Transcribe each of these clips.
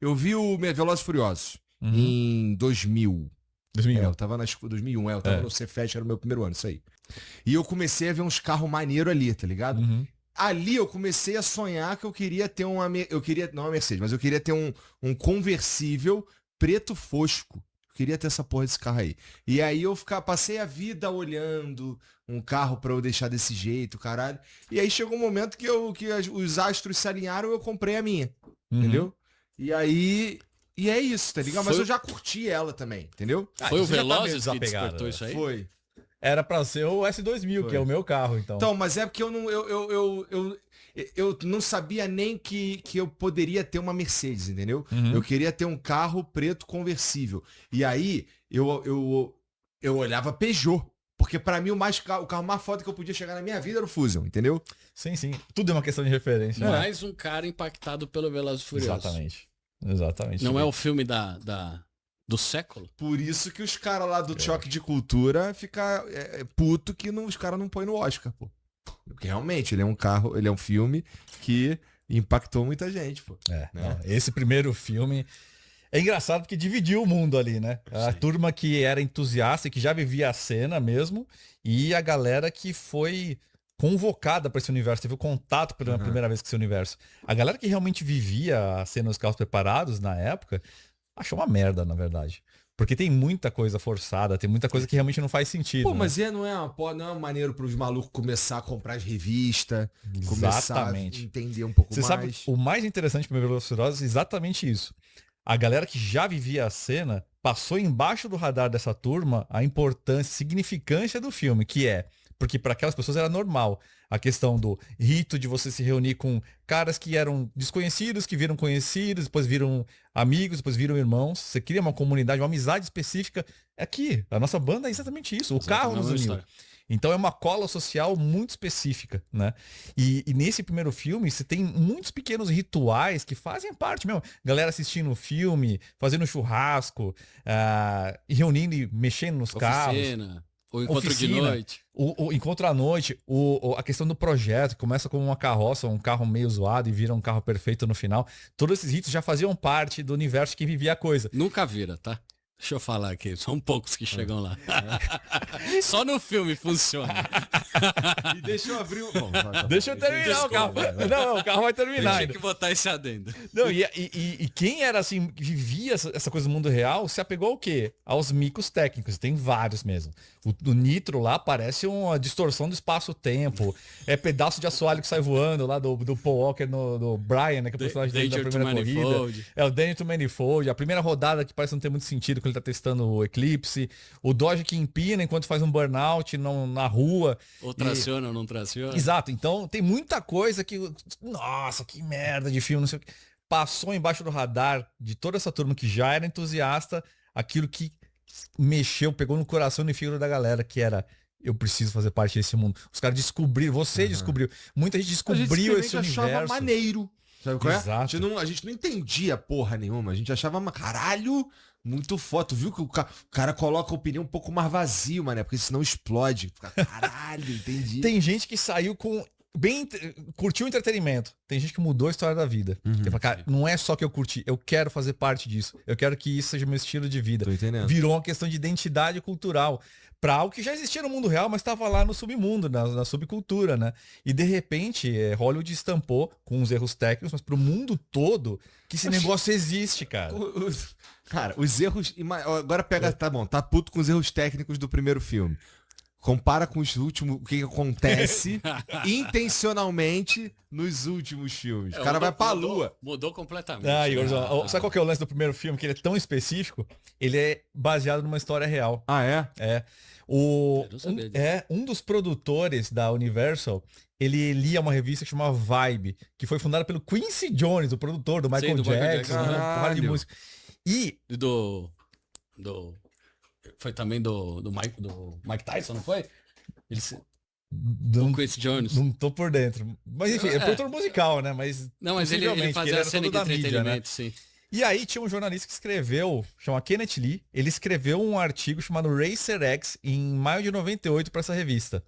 Eu vi o Velozes e Furiosos em 2000. 2001. Eu tava na escola 2001, eu tava no Cefet, era o meu primeiro ano, isso aí. E eu comecei a ver uns carros maneiros ali, tá ligado? Ali eu comecei a sonhar que eu queria ter não uma Mercedes, mas eu queria ter um conversível preto fosco. Eu queria ter essa porra desse carro aí. E aí eu passei a vida olhando um carro pra eu deixar desse jeito, caralho. E aí chegou um momento que os astros se alinharam e eu comprei a minha. Entendeu? E aí... E é isso, tá ligado? Mas eu já curti ela também, entendeu? Foi o você já tá meio Velozes que desapegado, despertou né? isso aí? Foi. Era pra ser o S2000, que é o meu carro, então. Então, mas é porque eu não sabia nem que eu poderia ter uma Mercedes, entendeu? Eu queria ter um carro preto conversível. E aí, eu olhava Peugeot. Porque pra mim o carro mais foda que eu podia chegar na minha vida era o Fusion, entendeu? Sim, sim. Tudo é uma questão de referência. né? Mais um cara impactado pelo Velozes e Furiosos. Exatamente. Não é o filme do século? Por isso que os caras lá do Choque de Cultura ficam puto que os caras não põem no Oscar, pô. Porque realmente, ele é um filme que impactou muita gente, pô. É, né? não, esse primeiro filme é engraçado porque dividiu o mundo ali, né? A turma que era entusiasta e que já vivia a cena mesmo, e a galera que foi convocada para esse universo, teve o contato pela primeira vez com esse universo. A galera que realmente vivia a cena dos carros preparados na época, achou uma merda, na verdade. Porque tem muita coisa forçada, tem muita coisa que realmente não faz sentido. Pô, né? mas não é uma maneiro pros malucos começar a comprar as revistas, começar a entender um pouco Você mais. sabe, o mais interessante para o Velozes e Furiosos é exatamente isso. A galera que já vivia a cena passou embaixo do radar dessa turma a importância, significância do filme, que é, porque para aquelas pessoas era normal a questão do rito de você se reunir com caras que eram desconhecidos, que viram conhecidos, depois viram amigos, depois viram irmãos. Você cria uma comunidade, uma amizade específica. Aqui, a nossa banda é exatamente isso. O carro nos uniu. Então é uma cola social muito específica, né? E nesse primeiro filme, você tem muitos pequenos rituais que fazem parte mesmo. Galera assistindo o filme, fazendo churrasco, reunindo e mexendo nos carros. O encontro de noite. O encontro à noite, a questão do projeto, que começa com uma carroça, um carro meio zoado e vira um carro perfeito no final. Todos esses ritos já faziam parte do universo que vivia a coisa. Nunca vira, tá? Deixa eu falar aqui, são poucos que chegam lá. Só no filme funciona. E deixa eu abrir o... Bom, deixa eu terminar o carro. Não, o carro vai terminar. Tem que botar esse adendo. Não, e quem era assim, vivia essa coisa do mundo real, se apegou ao quê? Aos micos técnicos. Tem vários mesmo. O Nitro lá parece uma distorção do espaço-tempo. É pedaço de assoalho que sai voando lá do Paul Walker, do Brian, né? Que é o personagem dele da primeira corrida. É o Danger to Manifold. A primeira rodada que parece não ter muito sentido, ele tá testando o Eclipse, o Dodge que empina enquanto faz um burnout na rua. Ou traciona ou não traciona. Exato, então tem muita coisa que, nossa, que merda de filme, não sei o que. Passou embaixo do radar de toda essa turma que já era entusiasta, aquilo que mexeu, pegou no coração e no fígado da galera, que era... Eu preciso fazer parte desse mundo. Os caras descobriram, você descobriu. Muita gente descobriu esse universo. Achava maneiro. Sabe qual é? Exato. A gente não entendia porra nenhuma. A gente achava, caralho, muito foto. Viu que o cara coloca a opinião um pouco mais vazio, mané, porque senão explode. Caralho, entendi. Tem gente que saiu com... curtiu o entretenimento. Tem gente que mudou a história da vida. Fala, cara, não é só que eu curti, eu quero fazer parte disso. Eu quero que isso seja meu estilo de vida. Tô entendendo. Virou uma questão de identidade cultural. Pra algo que já existia no mundo real, mas estava lá no submundo, na subcultura, né? E de repente, Hollywood estampou com uns erros técnicos, mas pro mundo todo, que esse negócio existe, cara. Cara, os erros... Agora pega... Tá bom, tá puto com os erros técnicos do primeiro filme. Compara com os últimos, o que acontece intencionalmente nos últimos filmes. O cara vai pra lua. Mudou completamente. Igor, sabe qual que é o lance do primeiro filme? Que ele é tão específico, ele é baseado numa história real. Ah, é? É. Um dos produtores da Universal, ele lia uma revista que chamava Vibe, que foi fundada pelo Quincy Jones, o produtor do Michael Jackson, né? De música. E foi também do Mike Tyson, não foi? Do Chris Jones. Não tô por dentro. Mas enfim, é produtor musical, né? Mas ele fazia a cena de entretenimento, mídia, né? sim. E aí tinha um jornalista que escreveu, chama Kenneth Lee, ele escreveu um artigo chamado Racer X em maio de 98 para essa revista.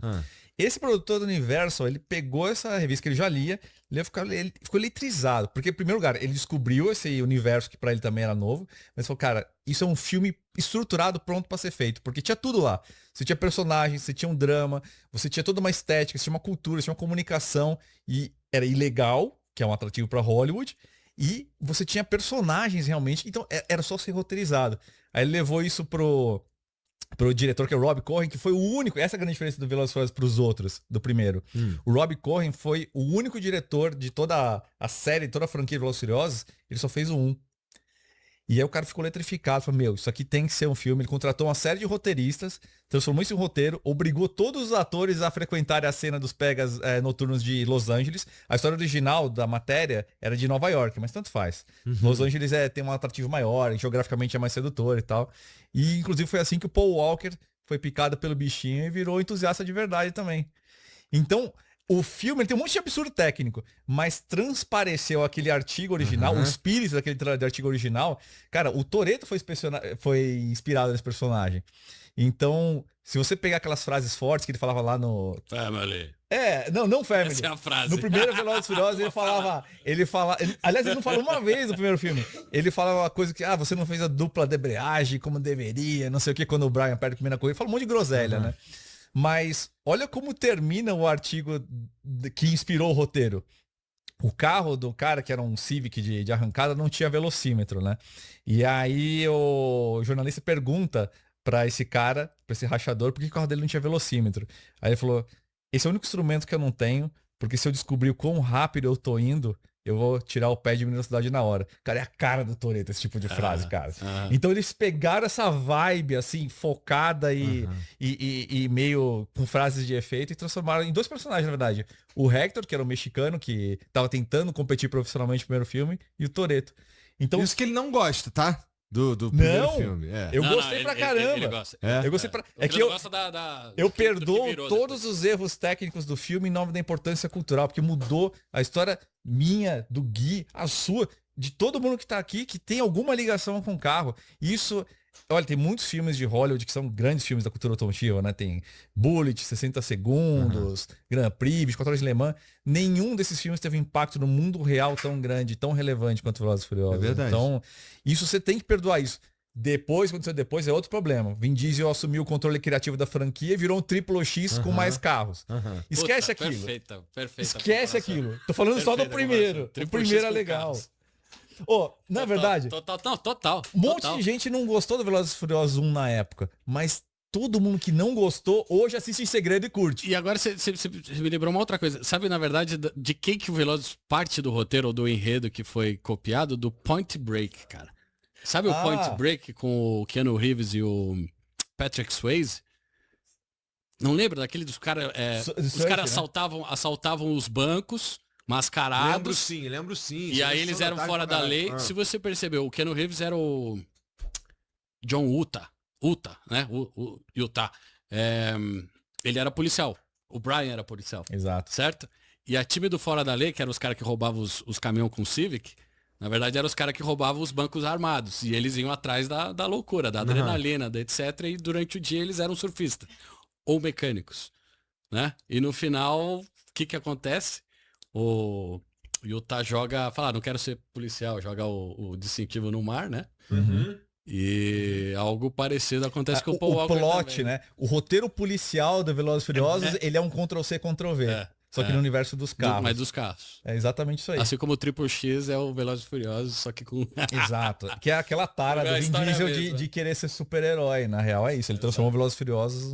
Esse produtor do Universal, ele pegou essa revista que ele já lia, ele ficou eletrizado. Porque, em primeiro lugar, ele descobriu esse universo que pra ele também era novo, mas falou, cara, isso é um filme estruturado, pronto pra ser feito. Porque tinha tudo lá. Você tinha personagens, você tinha um drama, você tinha toda uma estética, você tinha uma cultura, você tinha uma comunicação, e era ilegal, que é um atrativo pra Hollywood, e você tinha personagens realmente, então era só ser roteirizado. Aí ele levou isso pro diretor, que é o Rob Cohen, que foi o único, essa é a grande diferença do Velozes e Furiosos pros outros, do primeiro. O Rob Cohen foi o único diretor de toda a série, toda a franquia de Velozes e Furiosos, ele só fez o 1. E aí o cara ficou eletrificado, falou, meu, isso aqui tem que ser um filme. Ele contratou uma série de roteiristas, transformou isso em um roteiro, obrigou todos os atores a frequentarem a cena dos pegas noturnos de Los Angeles. A história original da matéria era de Nova York, mas tanto faz. Los Angeles tem um atrativo maior, geograficamente é mais sedutor e tal. E inclusive foi assim que o Paul Walker foi picado pelo bichinho e virou entusiasta de verdade também. Então, o filme ele tem um monte de absurdo técnico, mas transpareceu aquele artigo original, o espírito daquele artigo original. Cara, o Toretto foi inspirado nesse personagem. Então, se você pegar aquelas frases fortes que ele falava lá no... Family. Não Family. Essa é a frase. No primeiro Velozes e Furiosos aliás, ele não falou uma vez no primeiro filme. Ele falava uma coisa que, você não fez a dupla de embreagem como deveria, não sei o que, quando o Brian perde a primeira corrida. Ele fala um monte de groselha, né? Mas olha como termina o artigo que inspirou o roteiro. O carro do cara, que era um Civic de arrancada, não tinha velocímetro, né? E aí o jornalista pergunta pra esse cara, pra esse rachador, por que o carro dele não tinha velocímetro. Aí ele falou, esse é o único instrumento que eu não tenho, porque se eu descobrir o quão rápido eu tô indo, eu vou tirar o pé de velocidade na hora. Cara, é a cara do Toretto esse tipo de frase, cara. Então eles pegaram essa vibe, assim, focada e meio com frases de efeito e transformaram em dois personagens, na verdade. O Hector, que era o mexicano, que tava tentando competir profissionalmente no primeiro filme, e o Toretto. Então, isso que ele não gosta, tá? Do primeiro filme. Eu gostei pra caramba. Ele gosta. Eu gostei pra... É que eu perdoo todos os erros técnicos do filme em nome da importância cultural, porque mudou a história minha, do Gui, a sua, de todo mundo que tá aqui, que tem alguma ligação com o carro. Isso... Olha, tem muitos filmes de Hollywood que são grandes filmes da cultura automotiva, né? Tem Bullet, 60 Segundos, Grand Prix, 24 Horas de Le Mans. Nenhum desses filmes teve impacto no mundo real tão grande, tão relevante quanto Velozes e Furiosos. É verdade. Então, isso você tem que perdoar isso. Depois, aconteceu depois, é outro problema. Vin Diesel assumiu o controle criativo da franquia e virou um Triple X com mais carros. Esquece aquilo. Perfeita. Esquece aquilo. Tô falando só do primeiro. O primeiro é legal. Na verdade, Total. Um monte de gente não gostou do Velozes e Furiosos 1 na época, mas todo mundo que não gostou, hoje assiste em segredo e curte. E agora você me lembrou uma outra coisa. Sabe, na verdade, de quem que o Velozes parte do roteiro ou do enredo que foi copiado? Do Point Break, cara. Sabe o Point Break com o Keanu Reeves e o Patrick Swayze? Não lembra daquele dos caras... os caras assaltavam os bancos... mascarados. Lembro sim. E aí eles eram fora da lei. Se você percebeu, o Keanu Reeves era o John Utah, né? O Utah. Ele era policial. O Brian era policial. Exato. Certo? E a time do fora da lei, que eram os caras que roubavam os caminhões com Civic, na verdade eram os caras que roubavam os bancos armados. E eles iam atrás da loucura, da adrenalina, da etc. E durante o dia eles eram surfistas. Ou mecânicos. Né? E no final, o que acontece? O Utah fala, não quero ser policial, joga o distintivo no mar, né? E algo parecido acontece com o Paul Walker. O plot, também. né? O roteiro policial do Velozes e Furiosos, ele é um Ctrl-C, Ctrl-V. Só que no universo dos carros. Mas dos carros. É exatamente isso aí. Assim como o Triple X é o Velozes e Furiosos, só que com... Exato. Que é aquela tara do Vin Diesel de querer ser super-herói. Na real é isso. Ele transformou o Velozes e Furiosos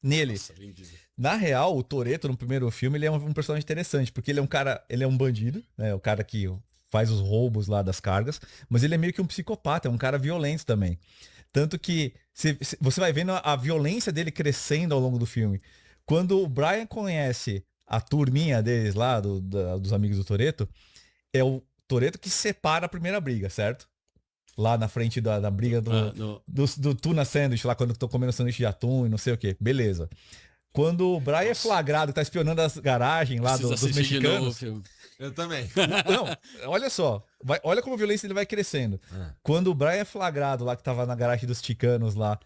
nele. Nossa, Vin Diesel. Na real, o Toretto, no primeiro filme, ele é um personagem interessante, porque ele é um cara, ele é um bandido, né? O cara que faz os roubos lá das cargas, mas ele é meio que um psicopata, é um cara violento também. Tanto que você vai vendo a violência dele crescendo ao longo do filme. Quando o Brian conhece a turminha deles lá, dos amigos do Toretto, é o Toretto que separa a primeira briga, certo? Lá na frente da briga do tuna sandwich, lá quando eu tô comendo sanduíche de atum e não sei o que. Beleza. Quando o Brian é flagrado, tá espionando as garagens lá dos mexicanos. Eu também. Não, olha só. Olha como a violência dele vai crescendo. Quando o Brian é flagrado lá, que tava na garagem dos chicanos lá,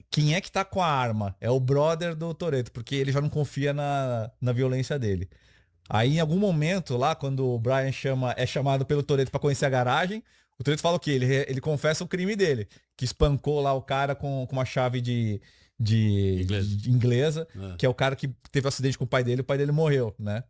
quem é que tá com a arma? É o brother do Toretto, porque ele já não confia na violência dele. Aí em algum momento lá, quando o Brian é chamado pelo Toretto pra conhecer a garagem, o Toretto fala o quê? Ele confessa o crime dele, que espancou lá o cara com uma chave de inglesa, que é o cara que teve um acidente com o pai dele morreu, né?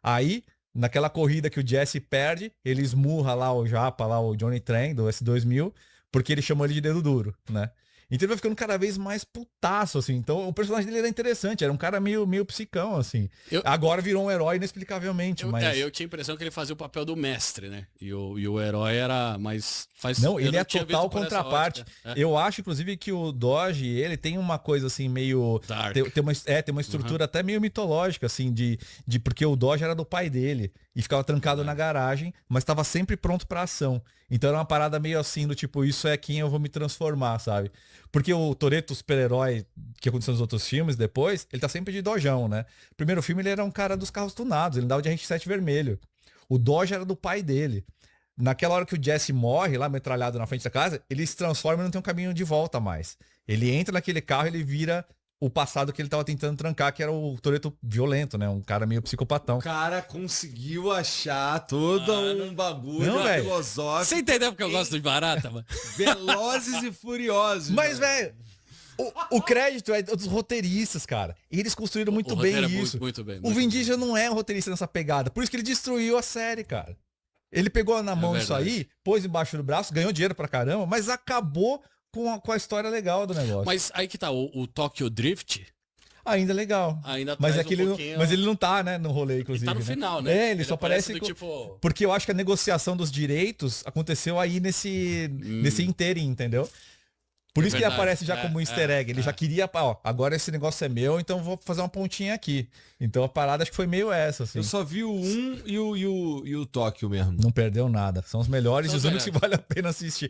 Aí, naquela corrida que o Jesse perde, ele esmurra lá o Japa, lá o Johnny Tran, do S2000, porque ele chamou ele de dedo duro, né? Então ele vai ficando cada vez mais putaço, assim. Então o personagem dele era interessante, era um cara meio psicão, assim. Agora virou um herói inexplicavelmente, mas... eu tinha a impressão que ele fazia o papel do mestre, né? E o herói era mais... Não, ele é total contraparte. Eu acho, inclusive, que o Dodge, ele tem uma coisa, assim, meio... Dark. Tem uma estrutura até meio mitológica, assim, porque o Dodge era do pai dele e ficava trancado na garagem, mas estava sempre pronto pra ação. Então era uma parada meio assim, do tipo, isso é quem eu vou me transformar, sabe? Porque o Toretto, super-herói, que aconteceu nos outros filmes depois, ele tá sempre de dojão, né? Primeiro filme ele era um cara dos carros tunados, ele andava de RX-7 vermelho. O Dodge era do pai dele. Naquela hora que o Jesse morre, lá metralhado na frente da casa, ele se transforma e não tem um caminho de volta mais. Ele entra naquele carro e ele vira o passado que ele tava tentando trancar, que era o Toretto violento, né? Um cara meio psicopatão. O cara conseguiu achar todo um bagulho filosófico. Você entendeu porque eu gosto de barata, mano? Velozes e Furiosos. Mas, velho, o crédito é dos roteiristas, cara. E eles construíram muito bem isso. Muito bem. O Vin Diesel não é um roteirista nessa pegada. Por isso que ele destruiu a série, cara. Ele pegou na mão isso aí, pôs embaixo do braço, ganhou dinheiro pra caramba, mas acabou com a história legal do negócio. Mas aí que tá, o Tokyo Drift... Ainda é legal. Ainda mas pouquinho... Mas ele não tá, né, no rolê, inclusive. Ele tá no final, né? Ele só aparece tipo... Porque eu acho que a negociação dos direitos aconteceu aí nesse interim, entendeu? Por isso que ele aparece já como um easter egg. Ele já queria, agora esse negócio é meu, então vou fazer uma pontinha aqui. Então a parada acho que foi meio essa, assim. Eu só vi o 1 e o Tóquio mesmo. Não perdeu nada. São os melhores e os únicos que vale a pena assistir.